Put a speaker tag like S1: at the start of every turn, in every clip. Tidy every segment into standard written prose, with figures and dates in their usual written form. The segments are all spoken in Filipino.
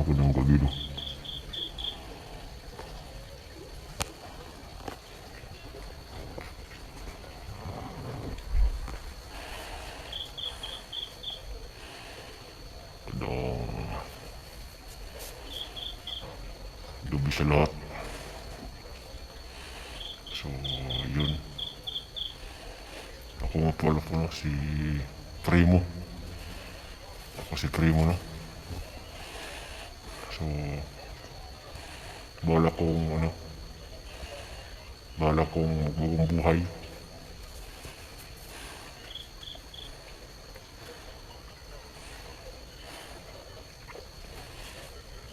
S1: ako ng gabi no. Ano, gabi sa lahat. So, yun. Ako nga pala po no, si Primo. Ako si Primo no. So, bala kong ano, bala kong magbagong buhay.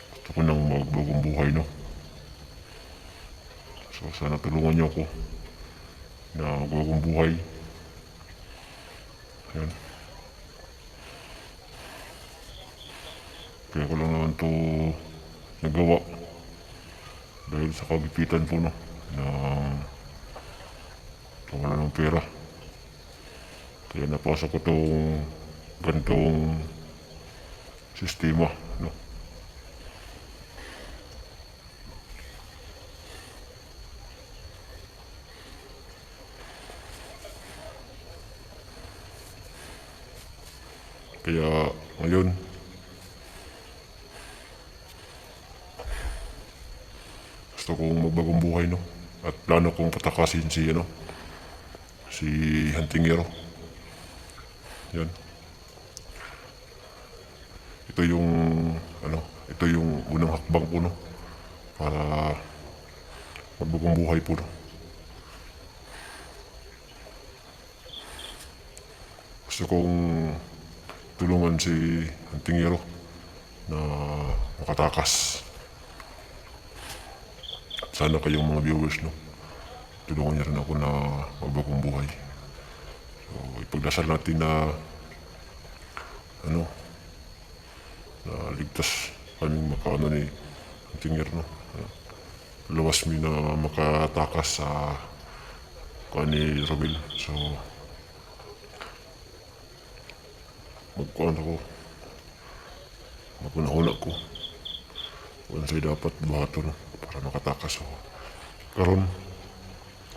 S1: Gusto ko nang magbagong buhay no. So, sana tulungan niyo ako na magbagong buhay. Ayan. Kaya ko lang naman to nagawa dahil sa kagipitan po no na wala ng pera. Kaya napasok ko tong gantong sistema no. Kaya ngayon gusto kong magbagong buhay no at plano kong patakasin si ano si Huntingero. Yan. Ito yung ano, ito yung unang hakbang ko no para magbagong buhay po no. Gusto kong tulungan si Huntingero na makatakas. Sana kayong mga viewers no, tulungan niyo rin ako na magbagong buhay. So, ipagdasal natin na ano, na ligtas kaming makaano ni Huntingero no. Lawas mi na makatakas sa kuan ni Robel. So, magkuhan ako, magunahuna ko kung sa'yo dapat buhato no, para makatakas ako. Karon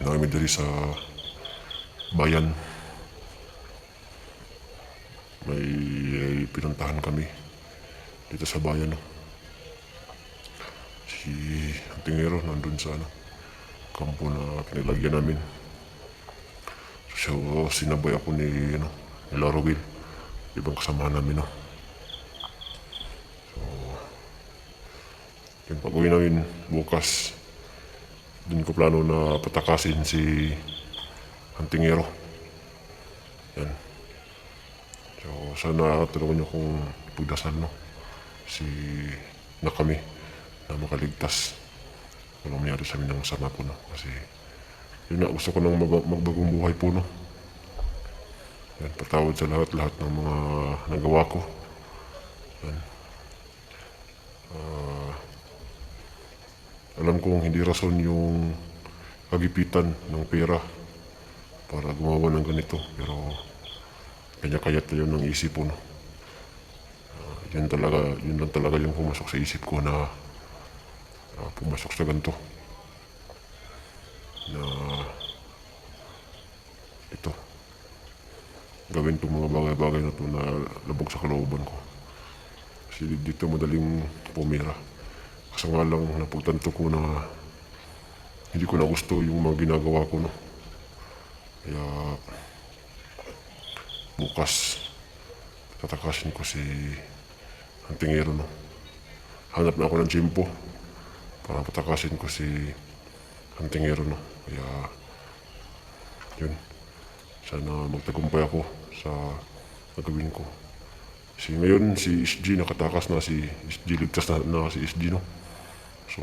S1: namin diri sa bayan, may pinuntahan kami dito sa bayan no. Si Huntingero nandun sa ano, kampo na pinilagyan namin. So sinabay ako ni ano, ni Larowil, ibang kasama namin no. So yung pag-uwi namin bukas, dun ko plano na patakasin si Huntingero. Yan. So sana tulungan niyo kung pagdasal no, si na kami na makaligtas walang mayroon sa amin ng sama po no. Kasi yun na, gusto ko nang magbagong buhay po no. Yan, patawad sa lahat ng mga nagawa ko. Yan. Alam kong hindi rason yung kagipitan ng pera para gumawa ng ganito, pero kanya-kaya tayo ng isip po no. Yun lang talaga yung pumasok sa isip ko na pumasok sa ganito na ito, gawin itong mga bagay-bagay na ito na labog sa kalooban ko. Kasi dito madaling pumira. Kasi nga lang napagtanto ko na hindi ko na gusto yung mga ginagawa ko no. Kaya bukas tatakasin ko si Huntingero no. Hanap na ako ng tiyempo para patakasin ko si Huntingero no. Kaya yun, sana magtagumpay ako sa gagawin ko. Kasi ngayon si SG nakatakas na, si SG ligtas na si SG no. So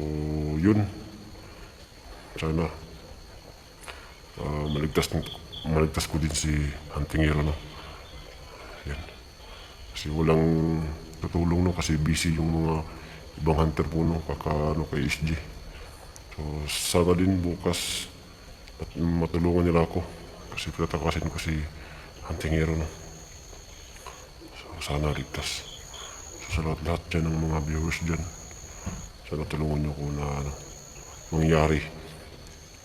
S1: yun, sana maligtas ko din si Huntingero no. Yan. Kasi walang tutulong no, kasi busy yung mga ibang hunter po no, ano kay SG. So sana din bukas matulungan nila ako kasi pinatakasin ko si Huntingero no. So sana ligtas. So sa lahat-lahat dyan ng mga viewers dyan. Sana tulungan nyo ko na mangyari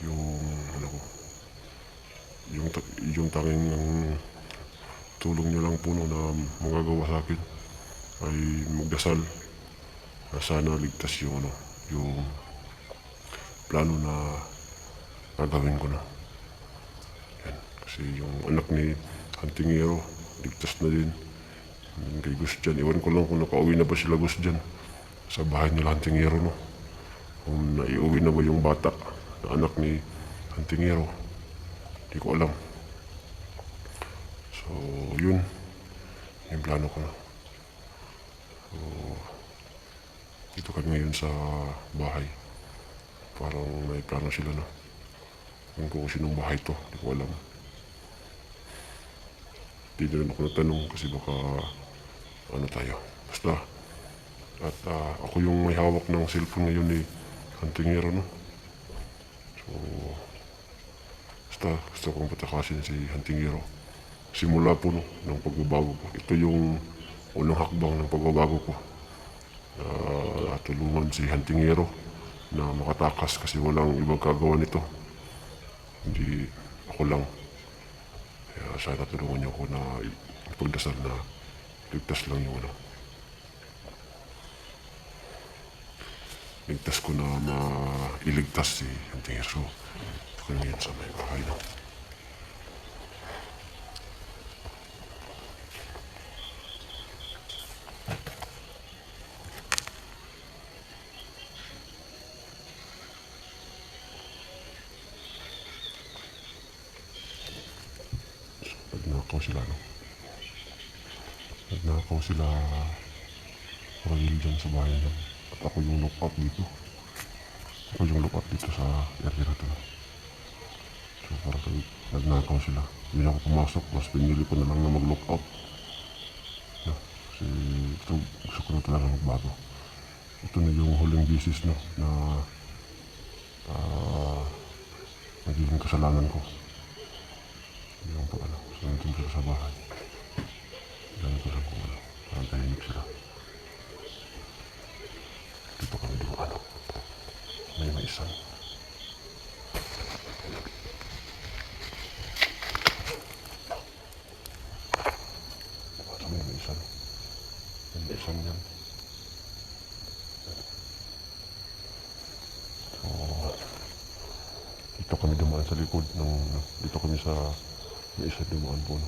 S1: yung ano ko, yung tanging tulong nyo lang po no, na magagawa sa akin ay magdasal na sana ligtas yung yung plano na gagawin ko na. Yan. Kasi yung anak ni Antingero, ligtas na din. Yung kay Gus dyan, iwan ko lang kung nakauwi na ba sila Gus dyan sa bahay nila Antingero, no? Kung naiuwi na ba yung bata na anak ni Antingero, hindi ko alam. So, yun. Yung plano ko na. So, dito kami ngayon sa bahay. Parang may plano sila na. Kung sinong bahay to, hindi ko alam. Hindi na rin ako natanong kasi baka ano tayo. Basta. At ako yung may hawak ng cellphone ngayon ni Antingero, no? So, basta gusto kong patakasin si Antingero. Simula po no, ng pagbabago ko. Ito yung unang hakbang ng pagbabago ko. Tulungan si Antingero na makatakas kasi walang ibang kagawa nito. Hindi ako lang. Kaya sana tulungan niyo ako na ipagdasal na ligtas lang yung ligtas ko na mailigtas si Antingero. So, ito ko ngayon sa may bahay na. Nagnakaw sila, no? Nagnakaw sila Royal dyan sa bahay niya. At ako yung lookout dito. Ako yung lookout dito sa area na ito. So parang nagnakaw sila. Hindi ako pumasok, mas pinili ko na lang na mag-lookout. No? Kasi ito gusto ko na talaga magbago. Ito na yung huling bisis, no, na nagiging kasalanan ko. Yung po nandun sila sa bahay. Ganun ko lang kung parang tahimik sila. Dito kami dumaan. May maisan. May maisan. May maisan yan. So, dito kami dumaan sa likod ng, dito kami sa may isa dumaan po, no?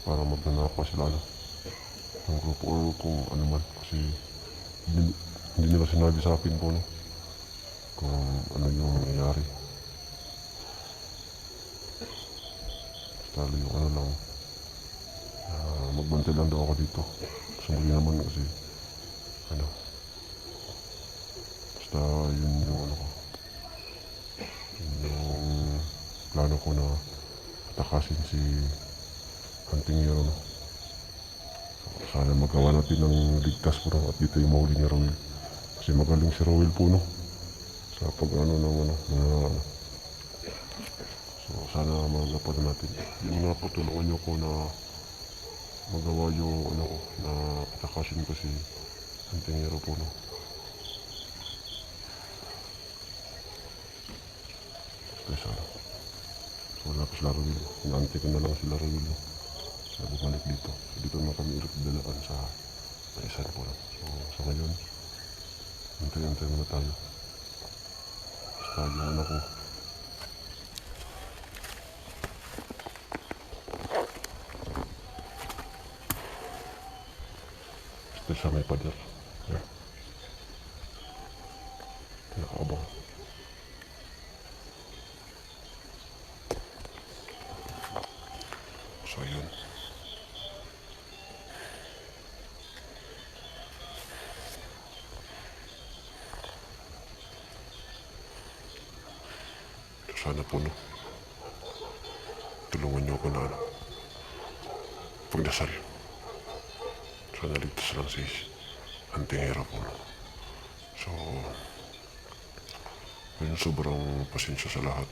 S1: Para magnanakaw sila, no? Ng grupo or kung ano man. Kasi hindi nila sinabi sa akin po, no? Kung ano yung nangyayari. Basta yung ano lang. Magbantay lang daw ako dito. Sumuli naman kasi ano. Basta yun yung ano ko. Yun yung plano ko na patakasin si Antingero, no? Sana magawa natin ng ligtas po, no? At dito yung mahuli ni Roel. Kasi magaling si Roel po, no? Sa pag ano ng ano. So sana magapan natin. Yun nga po, tulungan nyo ko na magawa yung ano ko na patakasin ko si Antingero po, no? Kaya sana. So wala pa sila Roel. Inaantay ko na lang sila Roel, no? Kaya bumalik dito. So dito na kami ulit dalaan sa maisan po, no? So sa ngayon, antay-antay muna tayo. Basta yung ano ko. Basta siya may pader. Yeah. Nakakabang. So yun. Sana po, no? Tulungan niyo ako na ano, pagdasal. Sana ligtas lang si Antingero po, no? So, yun, sobrang pasensya sa lahat.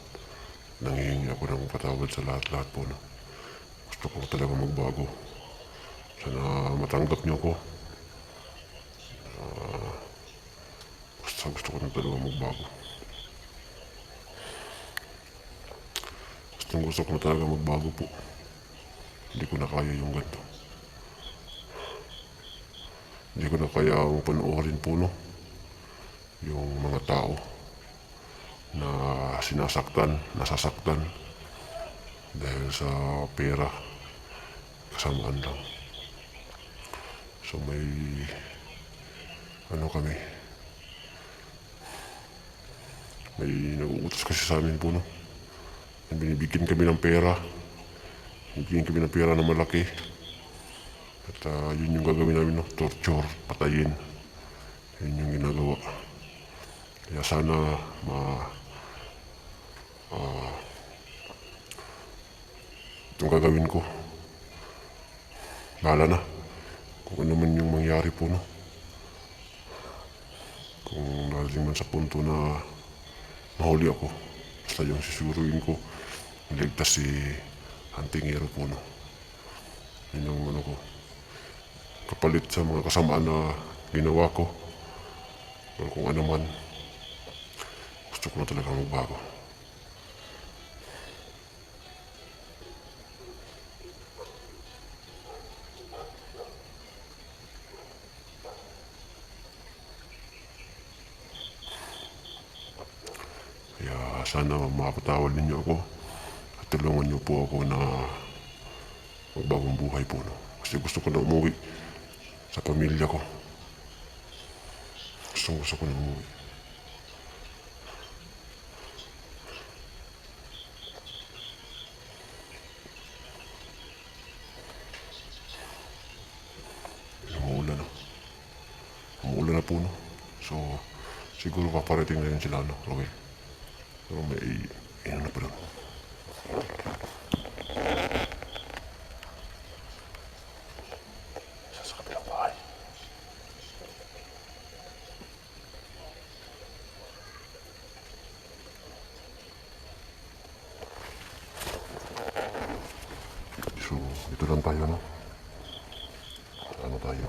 S1: nangihingi ako ng patawad sa lahat-lahat po. No? Gusto ko talaga magbago. Sana matanggap niyo ko. Gusto ko na talaga magbago. Gusto ko na talaga magbago po. Hindi ko na kaya yung ganito. Hindi ko na kaya ang panoorin po, no? Yung mga tao na nasasaktan dahil sa pera, kasamaan lang. So may kami, may nag-uutos kasi sa amin po, no? Binibigyan kami ng pera, binibigyan kami ng pera na malaki. At yun yung gagawin namin, no? Torture, patayin. Yun yung ginagawa. Kaya sana itong gagawin ko. Bahala na. Kung ano man yung mangyari po, no? Kung darating man sa punto na mahuli ako, basta yung sisuruin ko, niligtas si Antingero po, no? Yun yung ko. Kapalit sa mga kasamaan na ginawa ko. Pero kung ano man, gusto ko na talaga magbago. Kaya sana makapatawad ninyo ako at tulungan niyo po ako na magbagong buhay po. No? Kasi gusto ko na umuwi sa pamilya ko. Gusto ko na umuwi. Umuulan na. Umuulan na po, no? So, siguro paparating na yun sila, no, Roel? Pero may na pa lang. Sa kabilang bahay. So, ito lang tayo, no? Ano tayo?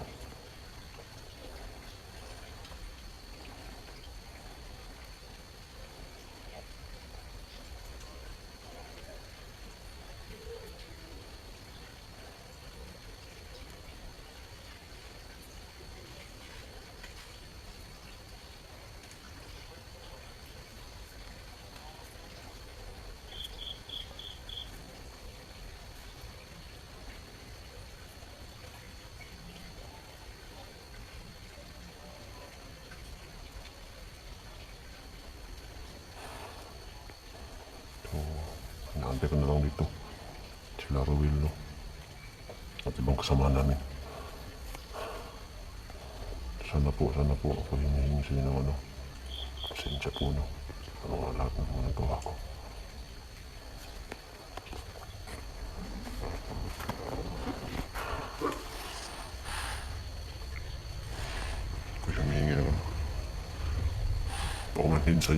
S1: Naantay ko na lang dito. Sila Ruel, no? At ibang kasama namin. Sana po ako hinihingi sa inyo ng ano. Pasensya po, no? Ano nga lahat ng mga nagawa ko. Ako humihingi ng ano. Paumanhin sa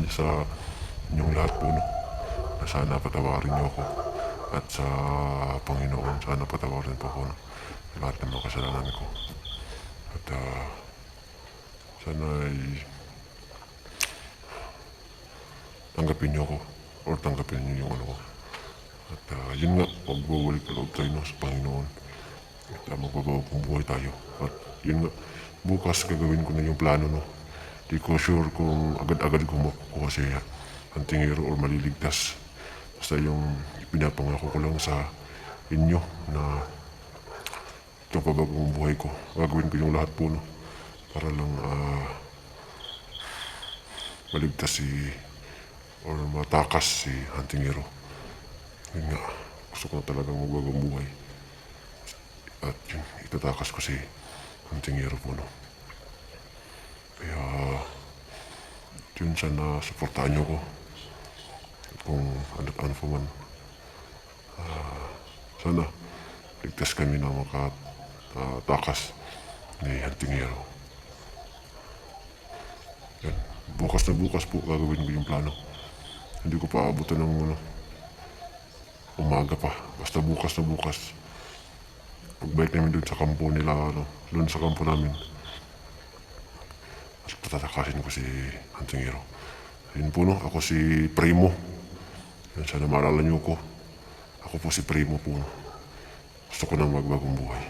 S1: inyong lahat po, no? Na sana patawarin niyo ako. At sa Panginoon, sana patawarin po ako, no? Lahat ng mga kasalanan ko. At sana ay tanggapin niyo ako or tanggapin niyo yung ano ko. At yun nga, magbabalik na loob tayo, no, sa Panginoon. At magbabagong buhay tayo. At yun nga, bukas gagawin ko na yung plano, no. Di ko sure kung agad-agad ko makukuha si Antingero or maliligtas. Basta yung pinapangako ko lang sa inyo na itong pabagong buhay ko. Gagawin ko yung lahat po, no. Para lang maligtas or matakas si Antingero. Yun nga, gusto ko na talagang magbagong buhay. At yun, itatakas ko si Antingero po, no. Kaya yun, sana supportahan niyo ko. At kung ano po man, sana ligtas kami na makatakas ni Antingero. Yan, bukas na bukas po gagawin ko yung plano. Hindi ko pa abutan ng umaga pa. Basta bukas na bukas. Pagbalik namin dun sa kampo nila, dun sa kampo namin. At patatakasin ko si Antingero. Yun po no, ako si Primo. Yan, sana maalala niyo ko. Ako po si Primo po no. Gusto ko na magbagong buhay.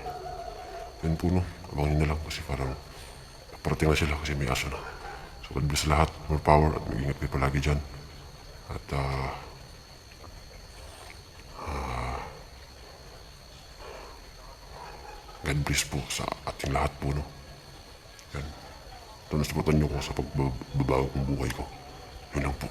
S1: Yan po no, abangin na lang kasi parang parating na sila kasi may aso na. So God bless lahat, more power at mag-ingat kayo palagi dyan. At God bless po sa ating lahat po no. Yan. Ito na sagutan niyo ko sa pagbabago ng buhay ko. Yun lang po.